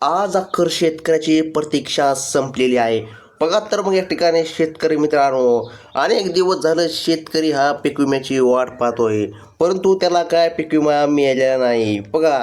आज अखेर शेतकऱ्याची प्रतीक्षा संपलेली आहे. बघा तर मग या ठिकाणी शेतकरी मित्रांनो, अनेक दिवस झालं शेतकरी हा पीक विम्याची वाट पाहतोय, परंतु त्याला काय पीक विमा मिळालेला नाही. बघा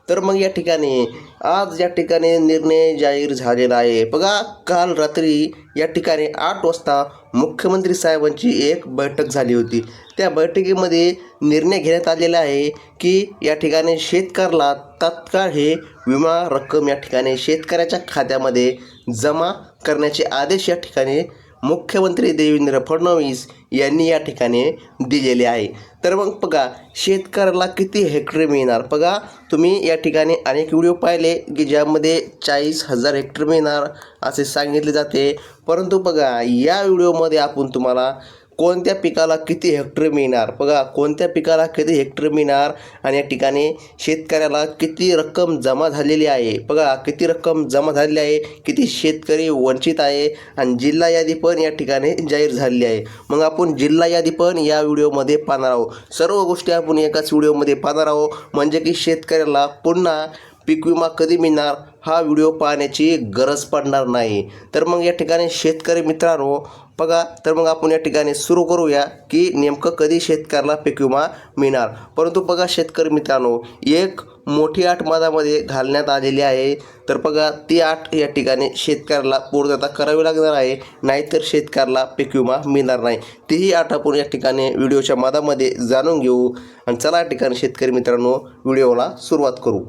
तर मग या ठिकाणी आज या ठिकाणी निर्णय जाहीर झालेला आहे. बघा काल रात्री या ठिकाणी 8 वाजता मुख्यमंत्री साहेबांची एक बैठक झाली होती. त्या बैठकीमध्ये निर्णय घेण्यात आलेला आहे की या ठिकाणी शेतकऱ्याला तात्काळ हे विमा रक्कम या ठिकाणी शेतकऱ्याच्या खात्यामध्ये जमा करण्याचे आदेश या ठिकाणी मुख्यमंत्री देवेंद्र फडणवीस यांनी या ठिकाणी दिलेले आहे. तर मग बघा शेतकऱ्याला किती हेक्टर मिळणार. बघा तुम्ही या ठिकाणी अनेक व्हिडिओ पाहिले की ज्यामध्ये 40,000 हेक्टर मिळणार असे सांगितले जाते, परंतु बघा या व्हिडिओमध्ये आपण तुम्हाला कोणत्या पिकाला किती हेक्टर मिळणार, बघा कोणत्या पिकाला किती हेक्टर मिळणार आणि या ठिकाणी शेतकऱ्याला किती रक्कम जमा झालेली आहे, बघा किती रक्कम जमा झालेली आहे, किती शेतकरी वंचित आहे आणि जिल्हा यादी पण या ठिकाणी जाहीर झालेली आहे. मग आपण जिल्हा यादी पण या व्हिडिओमध्ये पाहणार आहोत. सर्व गोष्टी आपण एकाच व्हिडिओमध्ये पाहणार आहोत, म्हणजे की शेतकऱ्याला पुन्हा पीक विमा कधी मिळणार हा व्हिडिओ पाहण्याची गरज पडणार नाही. तर मग या ठिकाणी शेतकरी मित्रांनो बघा, तर मग आपण या ठिकाणी सुरू करूया की नेमकं कधी शेतकऱ्याला पीक विमा मिळणार. परंतु बघा शेतकरी मित्रांनो, एक मोठी अट मधामध्ये घालण्यात आलेली आहे. तर बघा ती अट या ठिकाणी शेतकऱ्याला पूर्तता करावी लागणार आहे, नाहीतर शेतकऱ्याला पीक विमा मिळणार नाही. तीही अट आपण या ठिकाणी व्हिडिओच्या मधामध्ये जाणून घेऊ. आणि चला या ठिकाणी शेतकरी मित्रांनो व्हिडिओला सुरुवात करू.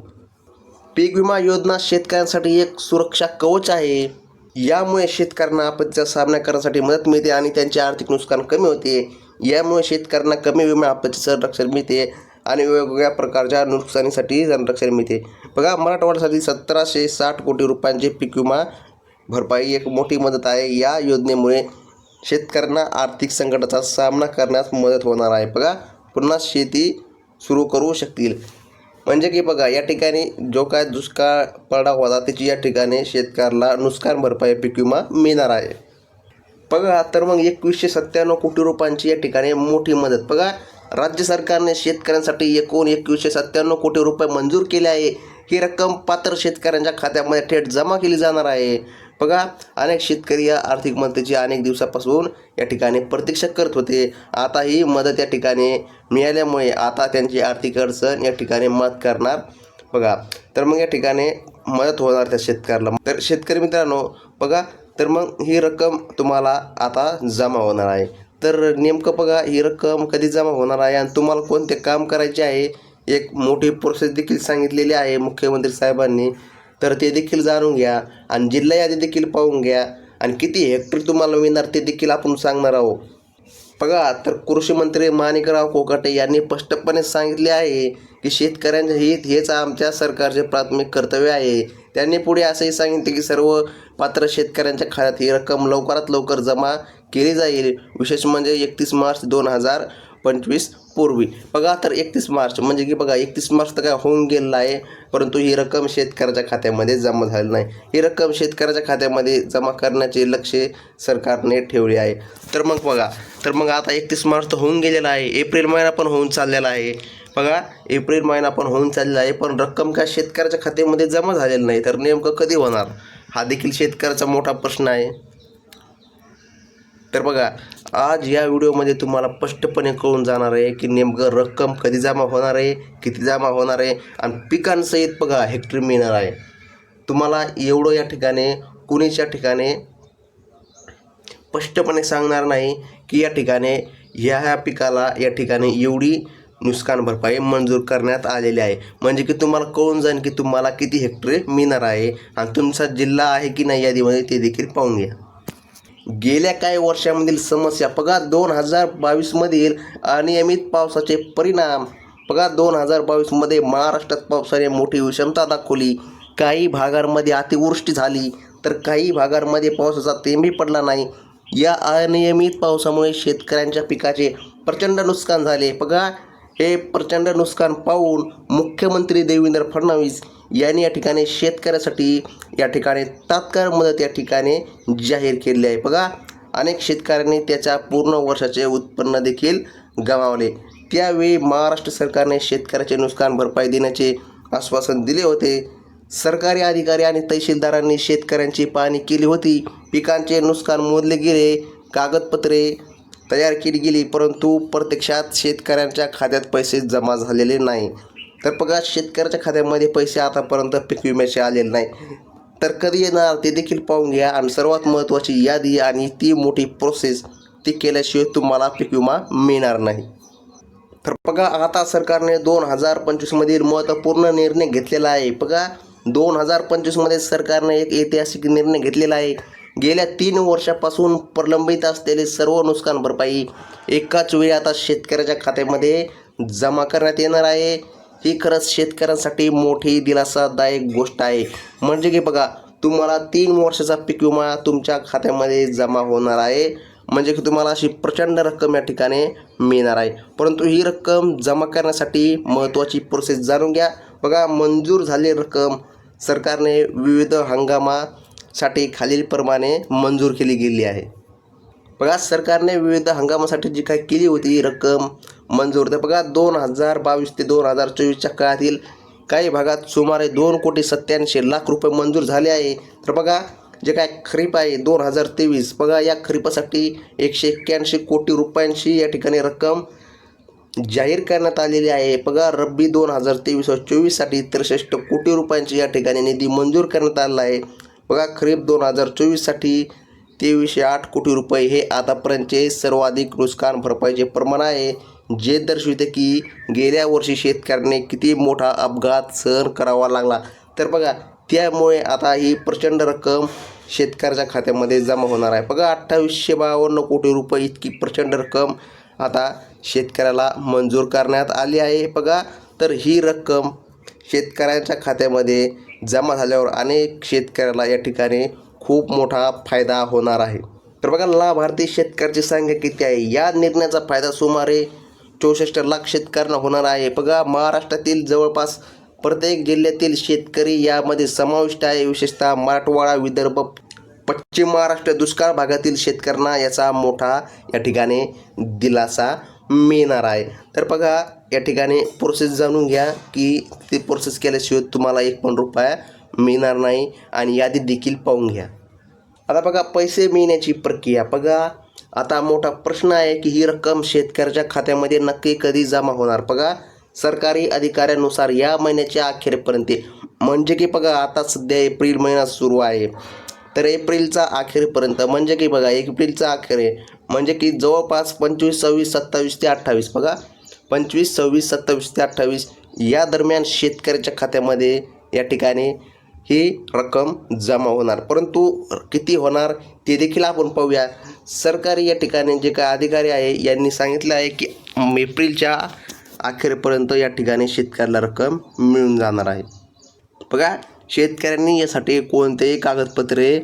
पीक विमा योजना शेतकऱ्यांसाठी एक सुरक्षा कवच आहे. यामुळे शेतकऱ्यांना आपत्तीचा सामना करण्यासाठी मदत मिळते आणि त्यांचे आर्थिक नुकसान कमी होते. यामुळे शेतकऱ्यांना कमी विमा आपत्ती संरक्षण मिळते आणि वेगवेगळ्या प्रकारच्या नुकसानीसाठी संरक्षण मिळते. बघा मराठवाड्यासाठी 1760 कोटी रुपयांचे पीक विमा भरपाई एक मोठी मदत आहे. या योजनेमुळे शेतकऱ्यांना आर्थिक संकटाचा सामना करण्यास मदत होणार आहे. बघा पुन्हा शेती सुरू करू शकतील. म्हणजे की बघा या ठिकाणी जो काय दुष्काळ पडला होता त्याची या ठिकाणी शेतकऱ्याला नुकसान भरपाई पीक विमा मिळणार आहे. बघा तर मग 2197 कोटी रुपयांची या ठिकाणी मोठी मदत. बघा राज्य सरकारने शेतकऱ्यांसाठी एकूण 2197 कोटी रुपये मंजूर केले आहे. ही रक्कम पात्र शेतकऱ्यांच्या खात्यामध्ये थेट जमा केली जाणार आहे. बघा अनेक शेतकरी या आर्थिक मदतीची अनेक दिवसापासून या ठिकाणी प्रतीक्षा करत होते. आता ही मदत या ठिकाणी मिळाल्यामुळे आता त्यांची आर्थिक अडचण या ठिकाणी मदत करणार. बघा तर मग या ठिकाणी मदत होणार त्या शेतकऱ्याला. तर शेतकरी मित्रांनो बघा तर मग ही रक्कम तुम्हाला आता जमा होणार आहे. तर नेमकं बघा ही रक्कम कधी जमा होणार आहे आणि तुम्हाला कोणते काम करायचे आहे, एक मोठी प्रोसेस देखील सांगितलेली आहे मुख्यमंत्री साहेबांनी. तर ते देखील जाणून घ्या आणि जिल्हा यादी देखील पाहून घ्या आणि किती हेक्टर तुम्हाला मिळणार ते देखील आपण सांगणार आहोत. बघा तर कृषी मंत्री माणिकराव कोकाटे यांनी स्पष्टपणे सांगितले आहे की शेतकऱ्यांचे हित हेच आमच्या सरकारचे प्राथमिक कर्तव्य आहे. त्यांनी पुढे असंही सांगितले की सर्व पात्र शेतकऱ्यांच्या खात्यात ही रक्कम लवकरात लवकर जमा केली जाईल. विशेष म्हणजे 31 मार्च 2025 पूर्वी. बघा तर 31 मार्च म्हणजे की बघा 31 मार्च तर काय होऊन गेलेला आहे, परंतु ही रक्कम शेतकऱ्याच्या खात्यामध्ये जमा झाली नाही. ही रक्कम शेतकऱ्याच्या खात्यामध्ये जमा करण्याचे लक्ष सरकारने ठेवले आहे. तर मग बघा तर मग आता 31 मार्च तर होऊन गेलेला आहे, एप्रिल महिना पण होऊन चाललेला आहे. बघा एप्रिल महिना पण होऊन चाललेला आहे, पण रक्कम काय शेतकऱ्याच्या खात्यामध्ये जमा झालेली नाही. तर नेमकं कधी होणार हा देखील शेतकऱ्याचा मोठा प्रश्न आहे. तर बघा आज या व्हिडिओमध्ये तुम्हाला स्पष्टपणे कळून जाणार आहे की नेमकं रक्कम कधी जमा होणार आहे, किती जमा होणार आहे आणि पिकांसहित बघा हेक्टर मिळणार आहे. तुम्हाला एवढं या ठिकाणी कुणीच या ठिकाणी स्पष्टपणे सांगणार नाही की या ठिकाणी ह्या पिकाला या ठिकाणी एवढी नुकसान भरपाई मंजूर करण्यात आलेली आहे. म्हणजे की तुम्हाला कळून जाईल की तुम्हाला किती हेक्टर मिळणार आहे आणि तुमचा जिल्हा आहे की नाही यादीमध्ये ते देखील पाहून घ्या. गेल्या काही वर्षांमधील समस्या. बघा 2022मधील अनियमित पावसाचे परिणाम. बघा 2022मध्ये महाराष्ट्रात पावसाने मोठी विषमता दाखवली. काही भागांमध्ये अतिवृष्टी झाली तर काही भागांमध्ये पावसाचा थेंबही पडला नाही. या अनियमित पावसामुळे शेतकऱ्यांच्या पिकाचे प्रचंड नुकसान झाले. बघा हे प्रचंड नुकसान पाहून मुख्यमंत्री देवेंद्र फडणवीस यांनी या ठिकाणी शेतकऱ्यासाठी या ठिकाणी तात्काळ मदत या ठिकाणी जाहीर केली आहे. बघा अनेक शेतकऱ्यांनी त्याच्या पूर्ण वर्षाचे उत्पन्न देखील गमावले. त्यावेळी महाराष्ट्र सरकारने शेतकऱ्याचे नुकसान भरपाई देण्याचे आश्वासन दिले होते. सरकारी अधिकारी आणि तहसीलदारांनी शेतकऱ्यांची पाहणी केली होती. पिकांचे नुकसान मोजले गेले, कागदपत्रे तयार केली गेली, परंतु प्रत्यक्षात शेतकऱ्यांच्या खात्यात पैसे जमा झालेले नाही. तर बघा, शेतकऱ्याच्या खात्यामध्ये पैसे आतापर्यंत पीक विम्याचे आलेले नाही. तर कधी येणार ते देखील पाहून घ्या. आणि सर्वात महत्त्वाची यादी आणि ती मोठी प्रोसेस ती केल्याशिवाय तुम्हाला पीक विमा मिळणार नाही. तर बघा, आता सरकारने 2025मधील महत्त्वपूर्ण निर्णय घेतलेला आहे. बघा, 2025मध्ये सरकारने एक ऐतिहासिक निर्णय घेतलेला आहे. गेल्या 3 वर्षापासून प्रलंबित असलेले सर्व नुकसान भरपाई एकाच वेळी आता शेतकऱ्याच्या खात्यामध्ये जमा करण्यात येणार आहे. ही खरंच शेतकऱ्यांसाठी मोठी दिलासादायक गोष्ट आहे. म्हणजे की बघा, तुम्हाला 3 वर्षाचा पीक विमा तुमच्या खात्यामध्ये जमा होणार आहे. म्हणजे की तुम्हाला अशी प्रचंड रक्कम या ठिकाणी मिळणार आहे. परंतु ही रक्कम जमा करण्यासाठी महत्त्वाची प्रोसेस जाणून घ्या. बघा, मंजूर झालेली रक्कम सरकारने विविध हंगामासाठी खालीलप्रमाणे मंजूर केली गेली आहे. बघा, सरकारने विविध हंगामासाठी जी काही केली होती ही रक्कम मंजूर, तर बघा 2022 ते 2024च्या काळातील काही भागात सुमारे 2,87,00,000 रुपये मंजूर झाले आहे. तर बघा, जे काय खरीप आहे 2023, बघा या खरीपासाठी 181 कोटी रुपयांची या ठिकाणी रक्कम जाहीर करण्यात आलेली आहे. बघा, रब्बी 2023-24साठी 63 कोटी रुपयांची या ठिकाणी निधी मंजूर करण्यात आला आहे. बघा, खरीप 2024साठी 2308 कोटी रुपये हे आतापर्यंतचे सर्वाधिक नुकसान भरपाईचे प्रमाण आहे, जे दर्शविते की गेल्या वर्षी शेतकऱ्यांनी किती मोठा अपघात सहन करावा लागला. तर बघा, त्यामुळे आता ही प्रचंड रक्कम शेतकऱ्याच्या खात्यामध्ये जमा होणार आहे. बघा, 2852 कोटी रुपये इतकी प्रचंड रक्कम आता शेतकऱ्याला मंजूर करण्यात आली आहे. बघा, तर ही रक्कम शेतकऱ्यांच्या खात्यामध्ये जमा झाल्यावर अनेक शेतकऱ्याला या ठिकाणी खूप मोठा फायदा होणार आहे. तर बघा, लाभार्थी शेतकऱ्याची संख्या किती आहे? या निर्णयाचा फायदा सुमारे 64 लाख शेतकऱ्यांना होणार आहे. बघा, महाराष्ट्रातील जवळपास प्रत्येक जिल्ह्यातील शेतकरी यामध्ये समाविष्ट आहे. विशेषतः मराठवाडा, विदर्भ, पश्चिम महाराष्ट्र, दुष्काळ भागातील शेतकऱ्यांना याचा मोठा या ठिकाणी दिलासा मिळणार आहे. तर बघा, या ठिकाणी प्रोसेस जाणून घ्या की ती प्रोसेस केल्याशिवाय तुम्हाला 1 पण रुपया मिळणार नाही. आणि यादी देखील पाहून घ्या. आता बघा, पैसे मिळण्याची प्रक्रिया. बघा, आता मोठा प्रश्न आहे की ही रक्कम शेतकऱ्याच्या खात्यामध्ये नक्की कधी जमा होणार. बघा, सरकारी अधिकाऱ्यानुसार या महिन्याच्या अखेरपर्यंत, म्हणजे की बघा आता सध्या एप्रिल महिना सुरू आहे, तर एप्रिलचा अखेरपर्यंत, म्हणजे की बघा एप्रिलचा अखेर आहे, म्हणजे की जवळपास 25, 26, 27 ते 28. बघा, 25, 26, 27 ते 28 या दरम्यान शेतकऱ्याच्या खात्यामध्ये या ठिकाणी ही रक्कम जमा होणार. परंतु किती होणार ते देखील आपण पाहूया. सरकारी या ठिकाणी जे काय अधिकारी आहे यांनी सांगितलं आहे की एप्रिलच्या अखेरपर्यंत या ठिकाणी शेतकऱ्याला रक्कम मिळून जाणार आहे. बघा, शेतकऱ्यांनी यासाठी कोणतेही कागदपत्रे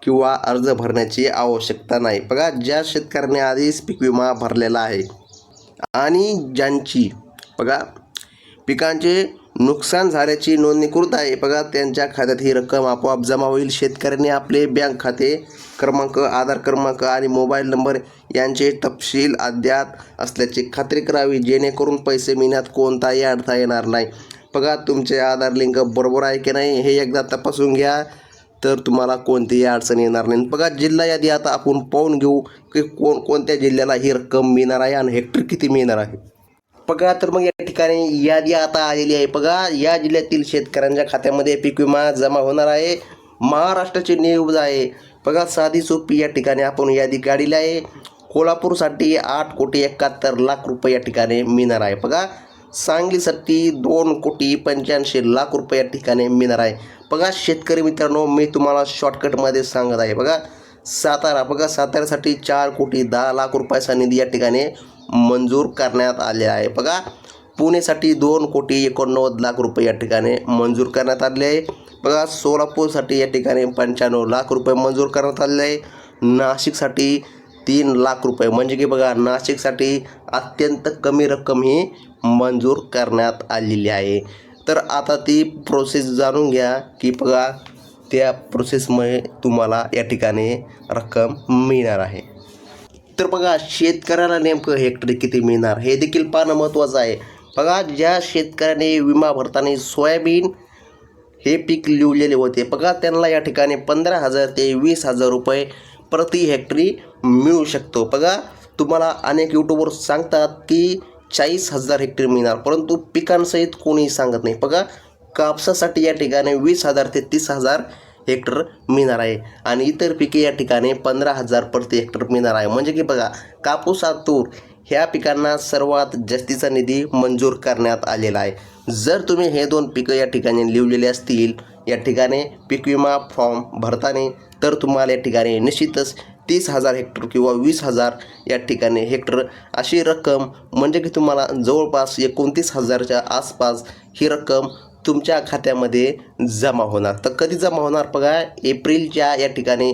किंवा अर्ज भरण्याची आवश्यकता नाही. बघा, ज्या शेतकऱ्यांनी आधीच पीक विमा भरलेला आहे आणि ज्यांची बघा पिकांचे नुकसान झाल्याची नोंदणीकृत आहे, बघा त्यांच्या खात्यात ही रक्कम आपोआप जमा होईल. शेतकऱ्यांनी आपले बँक खाते क्रमांक, आधार क्रमांक आणि मोबाईल नंबर यांचे तपशील अद्याप असल्याची खात्री करावी, जेणेकरून पैसे मिळण्यात कोणताही अडथळा येणार नाही. बघा, तुमचे आधार लिंक बरोबर आहे की नाही हे एकदा तपासून घ्या, तर तुम्हाला कोणतीही अडचण येणार नाही. बघा, जिल्हा यादी आता आपण पाहून घेऊ की कोणत्या जिल्ह्याला ही रक्कम मिळणार आहे आणि हेक्टर किती मिळणार आहे. बघा, तर मग या ठिकाणी यादी आता आलेली आहे. बघा, या जिल्ह्यातील शेतकऱ्यांच्या खात्यामध्ये पीक विमा जमा होणार आहे. महाराष्ट्राची न्यूज आहे. बघा, साधी सोपी या ठिकाणी आपण यादी काढली आहे. कोल्हापूरसाठी 8,71,00,000 रुपये या ठिकाणी मिळणार आहे. बघा, सांगलीसाठी 2,85,00,000 रुपये या ठिकाणी मिळणार आहे. बघा शेतकरी मित्रांनो, मी तुम्हाला शॉर्टकटमध्ये सांगत आहे. बघा, सातारा, बघा साताऱ्यासाठी 4,10,00,000 रुपयाचा निधी या ठिकाणी मंजूर करण्यात आले आहे. बघा, पुणेसाठी 2,89,00,000 रुपये या ठिकाणी मंजूर करण्यात आले आहे. बघा, सोलापूरसाठी या ठिकाणी 95,00,000 रुपये मंजूर करण्यात आले आहे. नाशिकसाठी 3,00,000 रुपये, म्हणजे की बघा नाशिकसाठी अत्यंत कमी रक्कम ही मंजूर करण्यात आलेली आहे. तर आता ती प्रोसेस जाणून घ्या की बघा त्या प्रोसेसमुळे तुम्हाला या ठिकाणी रक्कम मिळणार आहे. तर बघा, शेतकऱ्याला नेमकं हेक्टरी किती मिळणार हे देखील पाहणं महत्त्वाचं आहे. बघा, ज्या शेतकऱ्याने विमा भरताना सोयाबीन हे पीक लिहिलेले होते. बघा त्यांना या ठिकाणी 15,000 ते 20,000 रुपये प्रति हेक्टरी मिळू शकतो. बघा तुम्हाला अनेक यूट्यूबवर सांगतात की 40,000 हेक्टरी मिळणार, परंतु पिकांसहित कोणी सांगत नाही. बघा कापसासाठी या ठिकाणी 20,000 ते 30,000 हेक्टर मिळणार आहे आणि इतर पिके या ठिकाणी 15,000 प्रति हेक्टर मिळणार आहे. म्हणजे की बघा कापूस आणि तूर ह्या पिकांना सर्वात जास्तीचा निधी मंजूर करण्यात आलेला आहे. जर तुम्ही हे 2 पिकं या ठिकाणी लिहिलेले असतील या ठिकाणी पीक विमा फॉर्म भरताना, तर तुम्हाला या ठिकाणी निश्चितच 30,000 हेक्टर किंवा 20,000 या ठिकाणी हेक्टर अशी रक्कम, म्हणजे की तुम्हाला जवळपास 29,000च्या आसपास ही रक्कम तुमच्या खात्यामध्ये जमा होणार. तर कधी जमा होणार बघा, एप्रिलच्या या ठिकाणी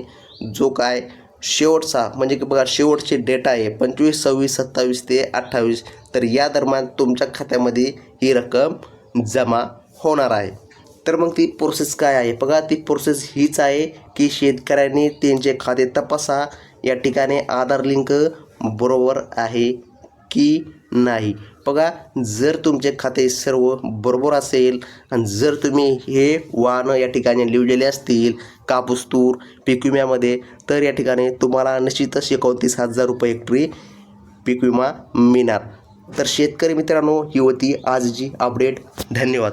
जो काय शेवटचा म्हणजे की बघा शेवटचे डेट आहे 25, 26, 27 ते 28, तर या दरम्यान तुमच्या खात्यामध्ये ही रक्कम जमा होणार आहे. तर मग ती प्रोसेस काय आहे बघा, ती प्रोसेस हीच आहे की शेतकऱ्यांनी त्यांचे खाते तपासा, या ठिकाणी आधार लिंक बरोबर आहे की नाही. बघा जर तुमचे खाते सर्व बरोबर असेल आणि जर तुम्ही हे वाहनं या ठिकाणी लिहिलेले असतील कापूस तूर पीक विम्यामध्ये, तर या ठिकाणी तुम्हाला निश्चितच 29,000 रुपये हेक्टरी पीक विमा मिळणार. तर शेतकरी मित्रांनो, ही होती आजची अपडेट. धन्यवाद.